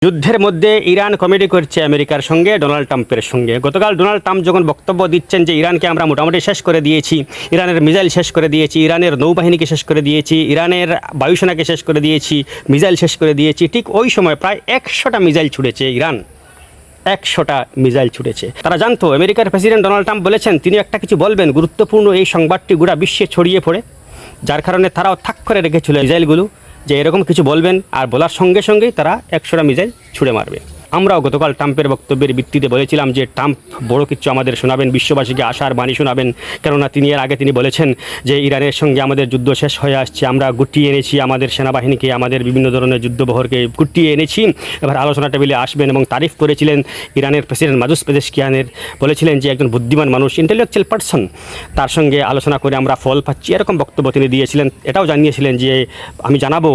যুদ্ধের মধ্যে Iran comedy করছে আমেরিকার সঙ্গে, ডোনাল্ড ট্রাম্পের সঙ্গে। গতকাল ডোনাল্ড ট্রাম্প যখন বক্তব্য দিচ্ছেন যে ইরানকে আমরা মোটামুটি শেষ করে দিয়েছি, ইরানের মিসাইল শেষ করে দিয়েছি, ইরানের নৌবাহিনীকে শেষ করে দিয়েছি, ইরানের বায়ুসেনাকে শেষ করে দিয়েছি, মিসাইল শেষ করে দিয়েছি, ঠিক ওই সময় প্রায় 100টা মিসাইল ছুড়েছে ইরান। 100টা মিসাইল ছুটেছে। তারা জানতো আমেরিকার প্রেসিডেন্ট ডোনাল্ড ট্রাম্প বলেছেন তিনি একটা কিছু বলবেন, গুরুত্বপূর্ণ এই সংবাদটি গোটা বিশ্বে ছড়িয়ে পড়ে, যার কারণে তারাও থাক করে রেখেছিল মিসাইলগুলো যে এরকম কিছু বলবেন, আর বলার সঙ্গে সঙ্গেই তারা 100টা মিসাইল ছুড়ে মারবে। আমরাও গতকাল ট্রাম্পের বক্তব্যের ভিত্তিতে বলেছিলাম যে ট্রাম্প বড় কিছু আমাদের শোনাবেন, বিশ্ববাসীকে আশার বাণী শোনাবেন, কেননা তিনি এর আগে তিনি বলেছেন যে ইরানের সঙ্গে আমাদের যুদ্ধ শেষ হয়ে আসছে, আমরা গুটিয়ে এনেছি আমাদের সেনাবাহিনীকে, আমাদের বিভিন্ন ধরনের যুদ্ধবহরকে গুটিয়ে এনেছি, এবার আলোচনা টেবিলে আসবেন, এবং তারিফ করেছিলেন ইরানের প্রেসিডেন্ট মাসুদ পেজেশকিয়ানের, বলেছিলেন যে একজন বুদ্ধিমান মানুষ, ইন্টেলেকচুয়াল পারসন, তার সঙ্গে আলোচনা করে আমরা ফল পাচ্ছি, এরকম বক্তব্য তিনি দিয়েছিলেন। এটাও জানিয়েছিলেন যে আমি জানাবো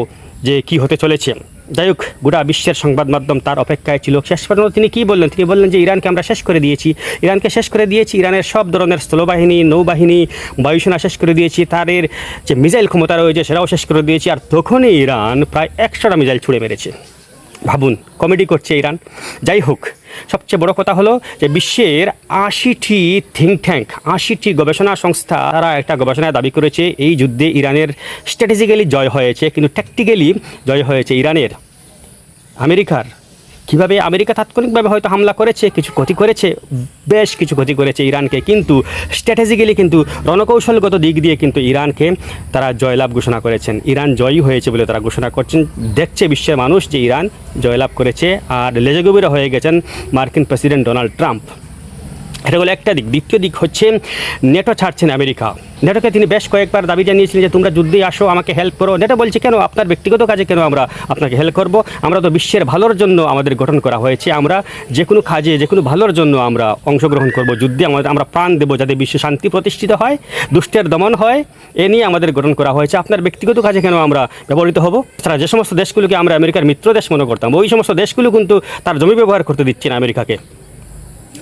যে কি হতে চলেছে। যাই হোক, গোটা বিশ্বের সংবাদ মাধ্যম তার অপেক্ষায় ছিল। শেষ পর্যন্ত তিনি কী বললেন? তিনি বললেন যে ইরানকে আমরা শেষ করে দিয়েছি, ইরানকে শেষ করে দিয়েছি, ইরানের সব ধরনের স্থলবাহিনী, নৌবাহিনী, বায়ুসেনা শেষ করে দিয়েছি, তাদের যে মিসাইল ক্ষমতা রয়েছে সেটাও শেষ করে দিয়েছি। আর তখনই ইরান প্রায় 100টা মিসাইল ছুড়ে মেরেছে। ভাবুন, কমেডি করছে ইরান। যাই হোক, সবচেয়ে বড় কথা হলো যে বিশ্বের 80টি থিঙ্ক ট্যাঙ্ক, 80টি গবেষণা সংস্থা, তারা একটা গবেষণায় দাবি করেছে এই যুদ্ধে ইরানের স্ট্র্যাটেজিক্যালি জয় হয়েছে, কিন্তু ট্যাকটিক্যালি জয় হয়েছে ইরানের। আমেরিকার কীভাবে আমেরিকা তাৎক্ষণিকভাবে হয়তো হামলা করেছে, কিছু ক্ষতি করেছে, বেশ কিছু ক্ষতি করেছে ইরানকে, কিন্তু স্ট্র্যাটেজিক্যালি কিন্তু রণকৌশলগত দিক দিয়ে কিন্তু ইরানকে তারা জয়লাভ ঘোষণা করেছেন। ইরান জয়ী হয়েছে বলে তারা ঘোষণা করছেন। দেখছে বিশ্বের মানুষ যে ইরান জয়লাভ করেছে, আর লেজগভীরা হয়ে গেছেন মার্কিন প্রেসিডেন্ট ডোনাল্ড ট্রাম্প। এটা হলো একটা দিক। দ্বিতীয় দিক হচ্ছে নেটো ছাড়ছেন আমেরিকা। নেটোকে তিনি বেশ কয়েকবার দাবি জানিয়েছিলেন যে তোমরা যুদ্ধে আসো, আমাকে হেল্প করো। নেটো বলছে কেন, আপনার ব্যক্তিগত কাজে কেন আমরা আপনাকে হেল্প করব? আমরা তো বিশ্বের ভালোর জন্য আমাদের গঠন করা হয়েছে, আমরা যে কোনো কাজে যে কোনো ভালোর জন্য আমরা অংশগ্রহণ করব, যুদ্ধে আমরা প্রাণ দেবো যাতে বিশ্ব শান্তি প্রতিষ্ঠিত হয়, দুষ্টের দমন হয়, এ নিয়ে আমাদের গঠন করা হয়েছে। আপনার ব্যক্তিগত কাজে কেন আমরা ব্যবহৃত হব? তারা যে সমস্ত দেশগুলোকে আমরা আমেরিকার মিত্র দেশ মনে করতাম, ওই সমস্ত দেশগুলো কিন্তু তার জমি ব্যবহার করতে দিচ্ছে না আমেরিকাকে।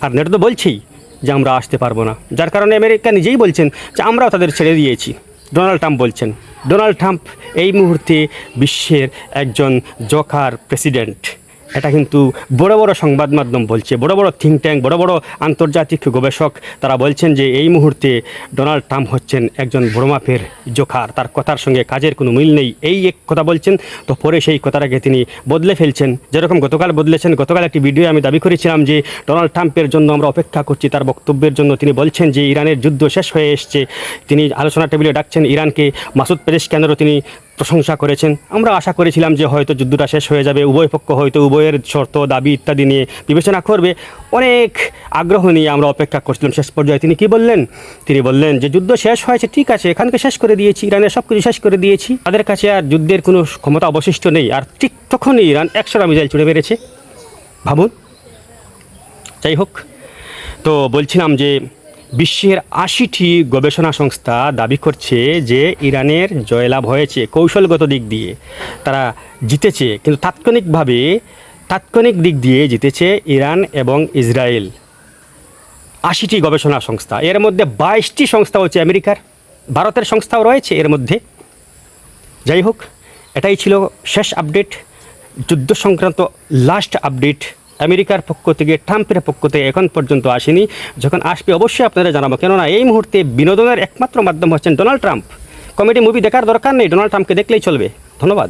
আর নেটো তো বলছেই যে আমরা আসতে পারবো না, যার কারণে আমেরিকা নিজেই বলছেন যে আমরাও তাদের ছেড়ে দিয়েছি। ডোনাল্ড ট্রাম্প বলছেন, ডোনাল্ড ট্রাম্প এই মুহূর্তে বিশ্বের একজন জোকার প্রেসিডেন্ট। এটা কিন্তু বড় বড় সংবাদ মাধ্যম বলছে, বড় বড় থিঙ্ক ট্যাঙ্ক, বড় বড় আন্তর্জাতিক গবেষক, তারা বলছেন যে এই মুহূর্তে ডোনাল্ড ট্রাম্প হচ্ছেন একজন বড় মাপের জোকার, তার কথার সঙ্গে কাজের কোনো মিল নেই, এই এক কথা বলছেন। তো পরে সেই কথাটাকে তিনি বদলে ফেলছেন, যেরকম গতকাল বদলেছেন। গতকাল একটি ভিডিও আমি দাবি করেছিলাম যে ডোনাল্ড ট্রাম্পের জন্য আমরা অপেক্ষা করছি, তার বক্তব্যের জন্য। তিনি বলছেন যে ইরানের যুদ্ধ শেষ হয়ে এসছে, তিনি আলোচনা টেবিলে ডাকছেন ইরানকে, মাসুদ পেজেশকিয়ানেরও তিনি প্রশংসা করেছেন। আমরা আশা করেছিলাম যে হয়তো যুদ্ধটা শেষ হয়ে যাবে, উভয় পক্ষ হয়তো উভয়ের শর্ত দাবি ইত্যাদি নিয়ে বিবেচনা করবে, অনেক আগ্রহ নিয়ে আমরা অপেক্ষা করছিলাম। শেষ পর্যায়ে তিনি কি বললেন? তিনি বললেন যে যুদ্ধ শেষ হয়েছে, ঠিক আছে, এখানকে শেষ করে দিয়েছি, ইরানের সব কিছু শেষ করে দিয়েছি, তাদের কাছে আর যুদ্ধের কোনো ক্ষমতা অবশিষ্ট নেই। আর ঠিক তখনই ইরান 100টা মিসাইল ছুড়ে মেরেছে। ভাবুন। যাই হোক, তো বলছিলাম যে বিশ্বের 80টি গবেষণা সংস্থা দাবি করছে যে ইরানের জয়লাভ হয়েছে, কৌশলগত দিক দিয়ে তারা জিতেছে, কিন্তু তাৎক্ষণিক দিক দিয়ে জিতেছে ইরান এবং ইসরায়েল। 80টি গবেষণা সংস্থা, এর মধ্যে 22টি সংস্থা হচ্ছে আমেরিকার, ভারতের সংস্থাও রয়েছে এর মধ্যে। যাই হোক, এটাই ছিল শেষ আপডেট, যুদ্ধ সংক্রান্ত লাস্ট আপডেট আমেরিকার পক্ষ থেকে, ট্রাম্পের পক্ষ থেকে এখন পর্যন্ত আসেনি। যখন আসবে অবশ্যই আপনাদের জানাবো, কেননা এই মুহূর্তে বিনোদনের একমাত্র মাধ্যম হচ্ছেন ডোনাল্ড ট্রাম্প। কমেডি মুভি দেখার দরকার নেই, ডোনাল্ড ট্রাম্পকে দেখলেই চলবে। ধন্যবাদ।